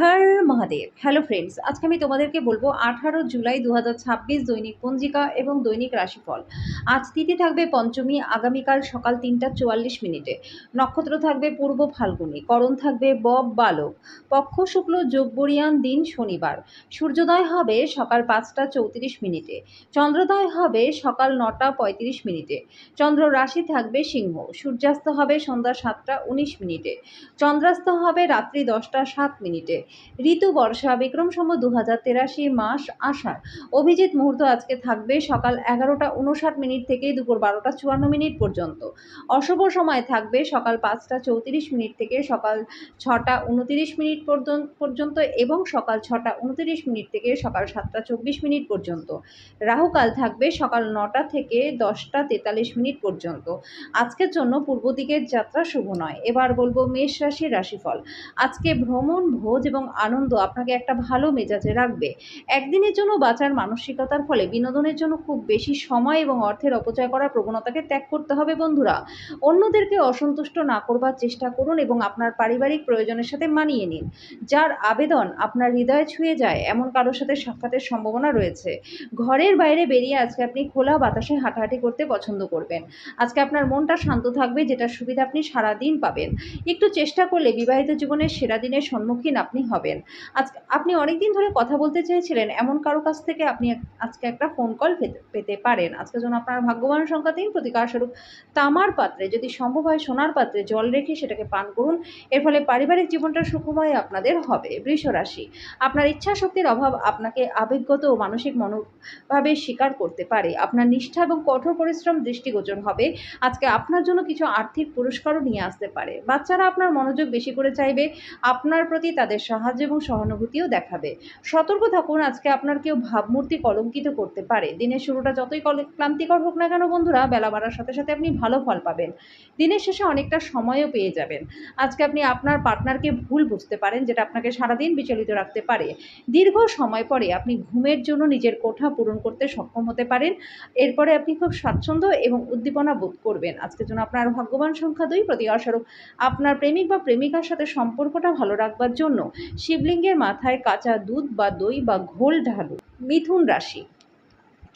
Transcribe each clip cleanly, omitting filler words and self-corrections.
Har Har Mahadev. Hello friends, আজকে আমি তোমাদেরকে বলবো 18 জুলাই 2026 দৈনিক পঞ্জিকা এবং দৈনিক রাশিফল। আজ তিথি থাকবে পঞ্চমী, আগামীকাল সকাল 3টা 44 মিনিটে। নক্ষত্র থাকবে পূর্ব ফাল্গুনী, করণ থাকবে বব বালক, পক্ষ শুক্ল যোগবরিয়ান, দিন শনিবার। সূর্যোদয় হবে সকাল 5টা 34 মিনিটে, চন্দ্রোদয় হবে সকাল 9টা 35 মিনিটে। চন্দ্র রাশি থাকবে সিংহ, সূর্যাস্ত হবে সন্ধ্যা 7টা 19 মিনিটে, চন্দ্রাস্ত হবে রাত্রি 10টা 7 মিনিটে। ঋতু বর্ষা, বিক্রম সম্বত 2083, মাস আষাঢ়। অভিজিৎ মুহূর্ত আজকে থাকবে সকাল 11টা 59 মিনিট থেকে দুপুর 12টা 54 মিনিট পর্যন্ত। অশুভ সময় থাকবে সকাল 5টা 34 মিনিট থেকে সকাল 6টা 29 মিনিট পর্যন্ত এবং সকাল 6টা 29 মিনিট থেকে সকাল 7টা 24 মিনিট পর্যন্ত। রাহুকাল থাকবে সকাল 9টা থেকে 10টা 43 মিনিট পর্যন্ত। আজকের জন্য পূর্ব দিকের যাত্রা শুভ নয়। এবার বলবো মেষ রাশির রাশিফল। আজকে ভ্রমণ, ভোজ এবং আনন্দ আপনাকে একটা ভালো মেজাজে রাখবে। একদিনের জন্য বাঁচার মানসিকতার ফলে বিনোদনের জন্য খুব বেশি সময় এবং অর্থের অপচয় করার প্রবণতাকে ত্যাগ করতে হবে বন্ধুরা। অন্যদেরকে অসন্তুষ্ট না করবার চেষ্টা করুন এবং আপনার পারিবারিক প্রয়োজনের সাথে মানিয়ে নিন। যার আবেদন আপনার হৃদয়ে ছুঁয়ে যায় এমন কারোর সাথে সাক্ষাতের সম্ভাবনা রয়েছে। ঘরের বাইরে বেরিয়ে আজকে আপনি খোলা বাতাসে হাঁটাহাঁটি করতে পছন্দ করবেন। আজকে আপনার মনটা শান্ত থাকবে, যেটার সুবিধা আপনি সারাদিন পাবেন। একটু চেষ্টা করলে বিবাহিত জীবনের সেরা দিনের সম্মুখীন আপনি হবেন। আজকে আপনি অনেকদিন ধরে কথা বলতে চেয়েছিলেন এমন কারো কাছ থেকে আপনি আজকে একটা ফোন কল পেতে পারেন। আজকের জন্য আপনার ভাগ্যবান সংখ্যা 3, প্রতিকার স্বরূপ তামার পাত্রে, যদি সম্ভব হয় সোনার পাত্রে জল রেখে সেটাকে পান করুন। এর ফলে পারিবারিক জীবনটা সুখময় আপনাদের হবে। বৃষ রাশি, আপনার ইচ্ছা শক্তির অভাব আপনাকে আবেগগত ও মানসিক মনোভাবে স্বীকার করতে পারে। আপনার নিষ্ঠা এবং কঠোর পরিশ্রম দৃষ্টিগোচর হবে। আজকে আপনার জন্য কিছু আর্থিক পুরস্কারও নিয়ে আসতে পারে। বাচ্চারা আপনার মনোযোগ বেশি করে চাইবে, আপনার প্রতি তাদের সাহায্য এবং সহানুভূতিও দেখাবে। সতর্ক থাকুন, আজকে আপনার কেউ ভাবমূর্তি কলঙ্কিত করতে পারে। দিনের শুরুটা যতই ক্লান্তিকর হোক না কেন বন্ধুরা, বেলা বাড়ার সাথে সাথে আপনি ভালো ফল পাবেন। দিনের শেষে অনেকটা সময়ও পেয়ে যাবেন। আজকে আপনি আপনার পার্টনারকে ভুল বুঝতে পারেন, যেটা আপনাকে সারাদিন বিচলিত রাখতে পারে। দীর্ঘ সময় পরে আপনি ঘুমের জন্য নিজের কোঠা পূরণ করতে সক্ষম হতে পারেন। এরপরে আপনি খুব স্বাচ্ছন্দ্য এবং উদ্দীপনা বোধ করবেন। আজকের জন্য আপনার ভাগ্যবান সংখ্যা 2, প্রতিকার স্বরূপ আপনার প্রেমিক বা প্রেমিকার সাথে সম্পর্কটা ভালো রাখবার জন্য শিবলিঙ্গের মাথায় কাঁচা দুধ বা দই বা ঘোল ঢালুন। মিথুন রাশি,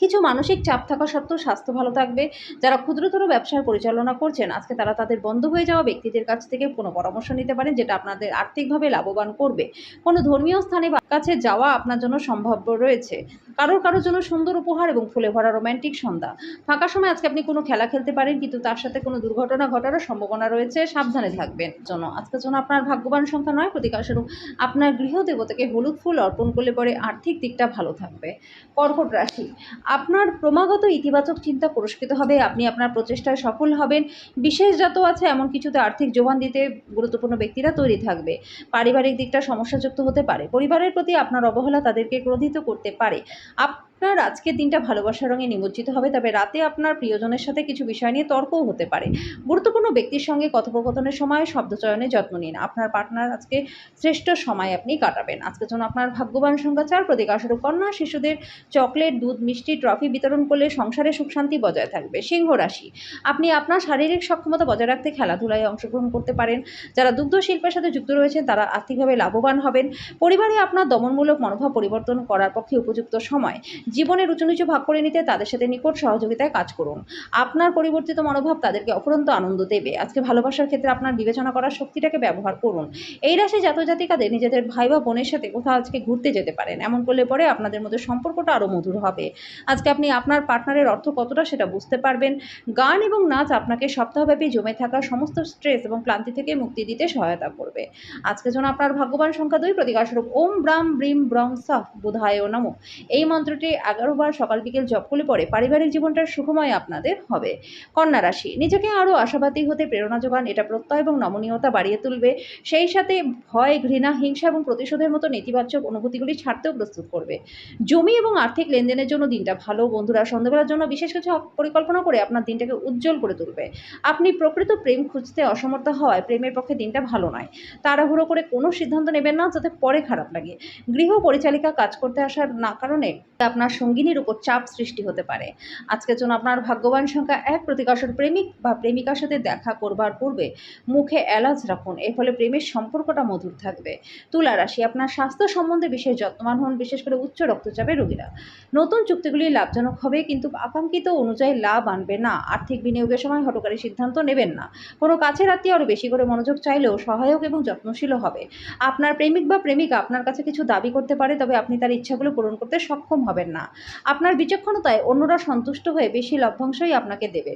কিছু মানসিক চাপ থাকা সত্ত্বেও স্বাস্থ্য ভালো থাকবে। যারা ক্ষুদ্রতর ব্যবসার পরিচালনা করছেন, আজকে তারা তাদের বন্ধ হয়ে যাওয়া ব্যক্তিদের কাছ থেকে কোনো পরামর্শ নিতে পারেন, যেটা আপনাদের আর্থিকভাবে লাভবান করবে। কোনো ধর্মীয় স্থানে বা কাছে যাওয়া আপনার জন্য সম্ভাব্য রয়েছে। কারোর জন্য সুন্দর উপহার এবং ফুলে ভরা রোম্যান্টিক সন্ধ্যা। ফাঁকা সময় আজকে আপনি কোনো খেলা খেলতে পারেন, কিন্তু তার সাথে কোনো দুর্ঘটনা ঘটারও সম্ভাবনা রয়েছে, সাবধানে থাকবেন। আজকের জন্য আপনার ভাগ্যবান সংখ্যা 9, প্রতিকার স্বরূপ আপনার গৃহ দেবতাকে হলুদ ফুল অর্পণ করলে পরে আর্থিক দিকটা ভালো থাকবে। কর্কট রাশি, আপনার ক্রমাগত ইতিবাচক চিন্তা পুরস্কৃত হবে। আপনি আপনার প্রচেষ্টায় সফল হবেন। বিশেষ জাত আছে এমন কিছুতে আর্থিক যোগান দিতে গুরুত্বপূর্ণ ব্যক্তিরা তৈরি থাকবে। পারিবারিক দিকটা সমস্যাযুক্ত হতে পারে। পরিবারের প্রতি আপনার অবহেলা তাদেরকে ক্রোধিত করতে পারে। আপনার আজকের দিনটা ভালোবাসার রঙে নিমজ্জিত হবে, তবে রাতে আপনার প্রিয়জনের সাথে কিছু বিষয় নিয়ে তর্কও হতে পারে। গুরুত্বপূর্ণ ব্যক্তির সঙ্গে কথোপকথনের সময় শব্দচয়নে যত্ন নিন। আপনার পার্টনার আজকে শ্রেষ্ঠ সময় আপনি কাটাবেন। আজকের জন্য আপনার ভাগ্যবান সংখ্যা 4, প্রতিকার স্বরূপ কন্যা। শিশুদের চকলেট, দুধ, মিষ্টি, ট্রফি বিতরণ করলে সংসারে সুখ শান্তি বজায় থাকবে। সিংহ রাশি, আপনি আপনার শারীরিক সক্ষমতা বজায় রাখতে খেলাধুলায় অংশগ্রহণ করতে পারেন। যারা দুগ্ধ শিল্পের সাথে যুক্ত রয়েছেন তারা আর্থিকভাবে লাভবান হবেন। পরিবারে আপনার দমনমূলক মনোভাব পরিবর্তন করার পক্ষে উপযুক্ত সময়। জীবনের উঁচু নিচু ভাগ করে নিতে তাদের সাথে নিকট সহযোগিতায় কাজ করুন। আপনার পরিবর্তিত মনোভাব তাদেরকে অফুরন্ত আনন্দ দেবে। আজকে ভালোবাসার ক্ষেত্রে আপনার বিবেচনা করার শক্তিটাকে ব্যবহার করুন। এই রাশি জাতজাতিকাদের নিজেদের ভাই বা বোনের সাথে কোথাও আজকে ঘুরতে যেতে পারেন। এমন করলে পরে আপনাদের মধ্যে সম্পর্কটা আরও মধুর হবে। আজকে আপনি আপনার পার্টনারের অর্থ কতটা সেটা বুঝতে পারবেন। গান এবং নাচ আপনাকে সপ্তাহব্যাপী জমে থাকা সমস্ত স্ট্রেস এবং ক্লান্তি থেকে মুক্তি দিতে সহায়তা করবে। আজকের জন্য আপনার ভাগ্যবান সংখ্যা 2, প্রতিকার স্বরূপ ওম ব্রাম ব্রিম ব্রং সাহ বুধায় নমঃ। এই মন্ত্রটি 11 বার সকাল বিকেল জপ করলে পরে পারিবারিক জীবনটা সুখময় আপনাদের হবে। কন্যা রাশি, নিজেকে আরও আশাবাদী হতে প্রেরণা যোগান। এটা প্রত্যয় এবং নমনীয়তা বাড়িয়ে তুলবে। সেই সাথে ভয়, ঘৃণা, হিংসা এবং প্রতিশোধের মতো নেতিবাচক অনুভূতিগুলি ছাড়তেও প্রস্তুত করবে। জমি এবং আর্থিক লেনদেনের জন্য দিনটা ভালো। বন্ধুরা সন্ধ্যাবেলার জন্য বিশেষ কিছু পরিকল্পনা করে আপনার দিনটাকে উজ্জ্বল করে তুলবে। আপনি প্রকৃত প্রেম খুঁজতে অসমর্থ হওয়ায় প্রেমের পক্ষে দিনটা ভালো নয়। তাড়াহুড়ো করে কোনো সিদ্ধান্ত নেবেন না, যাতে পরে খারাপ লাগে। গৃহ পরিচালিকা কাজ করতে আসার না কারণে আপনার আপনার সঙ্গিনীর উপর চাপ সৃষ্টি হতে পারে। আজকের জন্য আপনার ভাগ্যবান সংখ্যা ১, প্রতিকাশর প্রেমিক বা প্রেমিকার সাথে দেখা করবার পূর্বে মুখে এলাচ রাখুন, এর ফলে প্রেমের সম্পর্কটা মধুর থাকবে। তুলা রাশি, আপনার স্বাস্থ্য সম্বন্ধে বিশেষ যত্নবান হন, বিশেষ করে উচ্চ রক্তচাপের রোগীরা। নতুন চুক্তিগুলি লাভজনক হবে, কিন্তু আকাঙ্ক্ষিত অনুযায়ী লাভ আনবে না। আর্থিক বিনিয়োগের সময় হঠকারী সিদ্ধান্ত নেবেন না। কোনো কাছের আত্মীয় আরও বেশি করে মনোযোগ চাইলেও সহায়ক এবং যত্নশীলও হবে। আপনার প্রেমিক বা প্রেমিকা আপনার কাছে কিছু দাবি করতে পারে, তবে আপনি তার ইচ্ছাগুলো পূরণ করতে সক্ষম হবেন না। আপনার বিচক্ষণতায় অন্যরা সন্তুষ্ট হয়ে বেশি লভ্যাংশই আপনাকে দেবে।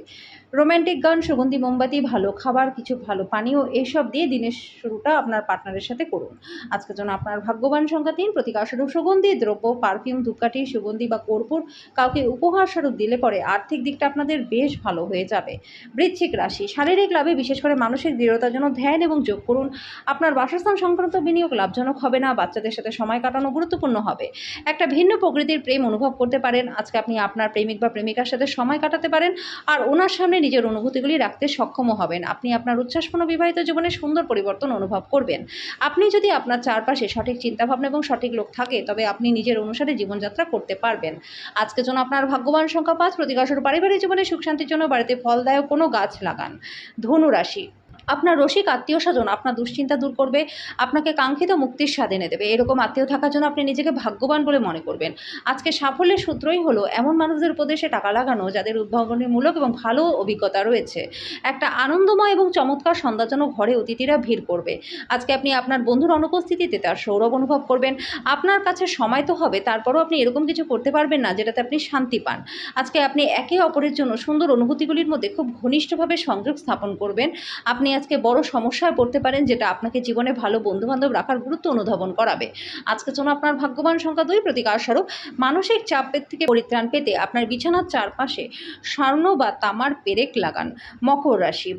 রোম্যান্টিক গান, সুগন্ধি মোমবাতি, ভালো খাবার, কিছু ভালো পানীয় এইসব দিয়ে দিনের শুরুটা আপনার পার্টনারের সাথে করুন। আজকের জন্য আপনার ভাগ্যবান সংখ্যা ৩, প্রতিকারস্বরূপ সুগন্ধি দ্রব্য, পারফিউম, ধূপকাঠি, সুগন্ধি বা কর্পূর কাউকে উপহার স্বরূপ দিলে পরে আর্থিক দিকটা আপনাদের বেশ ভালো হয়ে যাবে। বৃশ্চিক রাশি, শারীরিক লাভে বিশেষ করে মানসিক দৃঢ়তার জন্য ধ্যান এবং যোগ করুন। আপনার বাসস্থান সংক্রান্ত বিনিয়োগ লাভজনক হবে না। বাচ্চাদের সাথে সময় কাটানো গুরুত্বপূর্ণ হবে। একটা ভিন্ন প্রকৃতির প্রেম অনুভব করতে পারেন। আজকে আপনি আপনার প্রেমিক বা প্রেমিকার সাথে সময় কাটাতে পারেন আর ওনার সামনে নিজের অনুভূতিগুলি রাখতে সক্ষমও হবেন। আপনি আপনার উচ্ছ্বাসপূর্ণ বিবাহিত জীবনে সুন্দর পরিবর্তন অনুভব করবেন। আপনি যদি আপনার চারপাশে সঠিক চিন্তাভাবনা এবং সঠিক লোক থাকে, তবে আপনি নিজের অনুসারে জীবনযাত্রা করতে পারবেন। আজকের জন্য আপনার ভাগ্যবান সংখ্যা ৫, প্রতিকারস্বরূপ পারিবারিক জীবনে সুখ শান্তির জন্য বাড়িতে ফলদায়ক কোনো গাছ লাগান। ধনু রাশি, আপনার রসিক আত্মীয় স্বজন আপনার দুশ্চিন্তা দূর করবে, আপনাকে কাঙ্ক্ষিত মুক্তির স্বাদ এনে দেবে। এরকম আত্মীয় থাকার জন্য আপনি নিজেকে ভাগ্যবান বলে মনে করবেন। আজকে সাফল্যের সূত্রই হলো এমন মানুষদের উপদেশে টাকা লাগানো যাদের উদ্ভাবনীমূলক এবং ভালো অভিজ্ঞতা রয়েছে। একটা আনন্দময় এবং চমৎকার সন্ধ্যাজনক ঘরে অতিথিরা ভিড় করবে। আজকে আপনি আপনার বন্ধুর অনুপস্থিতিতে তার সৌরভ অনুভব করবেন। আপনার কাছে সময় তো হবে, তারপরও আপনি এরকম কিছু করতে পারবেন না যেটাতে আপনি শান্তি পান। আজকে আপনি একে অপরের জন্য সুন্দর অনুভূতিগুলির মধ্যে খুব ঘনিষ্ঠভাবে সংযোগ স্থাপন করবেন। আপনি আজকে বড় সমস্যায় পড়তে পারেন, যেটা আপনাকে জীবনে ভালো বন্ধুবান্ধব রাখার গুরুত্ব অনুধাবন করাবে। আজকের জন্য আপনার ভাগ্যবান সংখ্যা ২, প্রতিকারস্বরূপ মানসিক চাপের থেকে পরিত্রাণ পেতে আপনার বিছানার চারপাশে স্বর্ণ বা তামার পেরেক লাগান। মকর রাশি,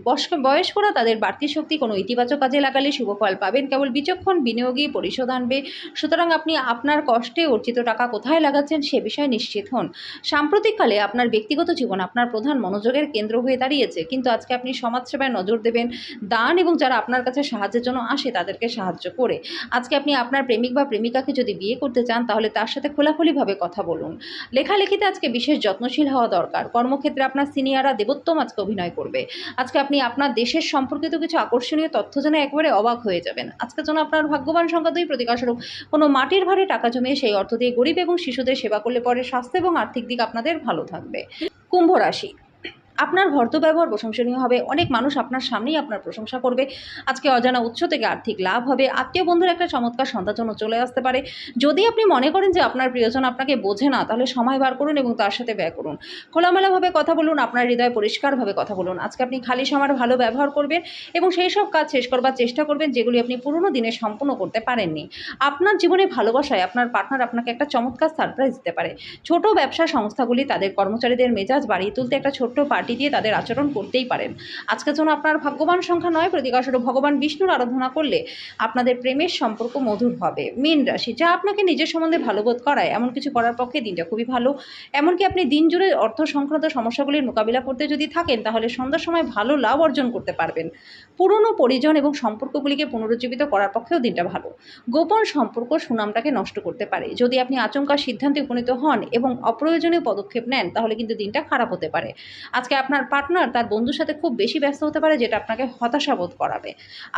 বয়স্করা তাদের বাড়তি শক্তি কোনো ইতিবাচক কাজে লাগালে শুভ ফল পাবেন। কেবল বিচক্ষণ বিনিয়োগই পরিশোধ আনবে। সুতরাং আপনি আপনার কষ্টে অর্জিত টাকা কোথায় লাগাচ্ছেন সে বিষয়ে নিশ্চিত হন। সাম্প্রতিককালে আপনার ব্যক্তিগত জীবন আপনার প্রধান মনোযোগের কেন্দ্র হয়ে দাঁড়িয়েছে, কিন্তু আজকে আপনি সমাজসেবায় নজর দেবেন, দান এবং যারা আপনার কাছে সাহায্যের জন্য আসে তাদেরকে সাহায্য করে। আজকে আপনি আপনার প্রেমিক বা প্রেমিকাকে যদি বিয়ে করতে চান, তাহলে তার সাথে খোলাখুলিভাবে কথা বলুন। লেখালেখিতে আজকে বিশেষ যত্নশীল হওয়া দরকার। কর্মক্ষেত্রে আপনার সিনিয়ররা দেবোত্তম আজকে অভিনয় করবে। আজকে আপনি আপনার দেশের সম্পর্কিত কিছু আকর্ষণীয় তথ্য জেনে একেবারে অবাক হয়ে যাবেন। আজকের জন্য আপনার ভাগ্যবান সংখ্যা ২, প্রতিকারস্বরূপ কোনো মাটির ভারে টাকা জমিয়ে সেই অর্থ দিয়ে গরিব এবং শিশুদের সেবা করলে পরে স্বাস্থ্য এবং আর্থিক দিক আপনাদের ভালো থাকবে। কুম্ভ রাশি, আপনার ভর্ত ব্যবহার প্রশংসনীয় হবে। অনেক মানুষ আপনার সামনেই আপনার প্রশংসা করবে। আজকে অজানা উৎস থেকে আর্থিক লাভ হবে। আত্মীয় বন্ধুর একটা চমৎকার সন্তান চলে আসতে পারে। যদি আপনি মনে করেন যে আপনার প্রিয়জন আপনাকে বোঝে না, তাহলে সময় বার করুন এবং তার সাথে ব্যয় করুন। খোলামেলাভাবে কথা বলুন, আপনার হৃদয় পরিষ্কারভাবে কথা বলুন। আজকে আপনি খালি সময়ের ভালো ব্যবহার করবেন এবং সেই সব কাজ শেষ করবার চেষ্টা করবেন যেগুলি আপনি পুরনো দিনে সম্পূর্ণ করতে পারেননি। আপনার জীবনে ভালোবাসায় আপনার পার্টনার আপনাকে একটা চমৎকার সারপ্রাইজ দিতে পারে। ছোট ব্যবসা সংস্থাগুলি তাদের কর্মচারীদের মেজাজ বাড়িয়ে তুলতে একটা ছোট্ট পার্টি দিয়ে তাদের আচরণ করতেই পারেন। আজকের জন্য আপনার ভাগ্যবান সংখ্যা ৯, প্রতিকারস্বরূপ ভগবান বিষ্ণুর আরাধনা করলে আপনাদের প্রেমের সম্পর্ক মধুর হবে। মীন রাশি, যা আপনাকে নিজের সম্বন্ধে ভালো বোধ করায় এমন কিছু করার পক্ষে দিনটা খুবই ভালো। এমনকি আপনি দিন জুড়ে অর্থ সংক্রান্ত সমস্যাগুলির মোকাবিলা করতে যদি থাকেন, তাহলে সন্ধ্যার সময় ভালো লাভ অর্জন করতে পারবেন। পুরনো পরিজন এবং সম্পর্কগুলিকে পুনরুজ্জীবিত করার পক্ষেও দিনটা ভালো। গোপন সম্পর্ক সুনামটাকে নষ্ট করতে পারে। যদি আপনি আচমকা সিদ্ধান্তে উপনীত হন এবং অপ্রয়োজনীয় পদক্ষেপ নেন, তাহলে কিন্তু দিনটা খারাপ হতে পারে। আজকে আপনার পার্টনার তার বন্ধুর সাথে খুব বেশি ব্যস্ত হতে পারে, যেটা আপনাকে হতাশাবোধ করাবে।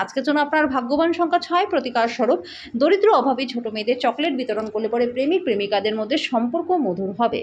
আজকের জন্য আপনার ভাগ্যবান সংখ্যা ৬, প্রতিকারস্বরূপ দরিদ্র অভাবী ছোট মেয়েদের চকলেট বিতরণ করলে পরে প্রেমিক প্রেমিকাদের মধ্যে সম্পর্ক মধুর হবে।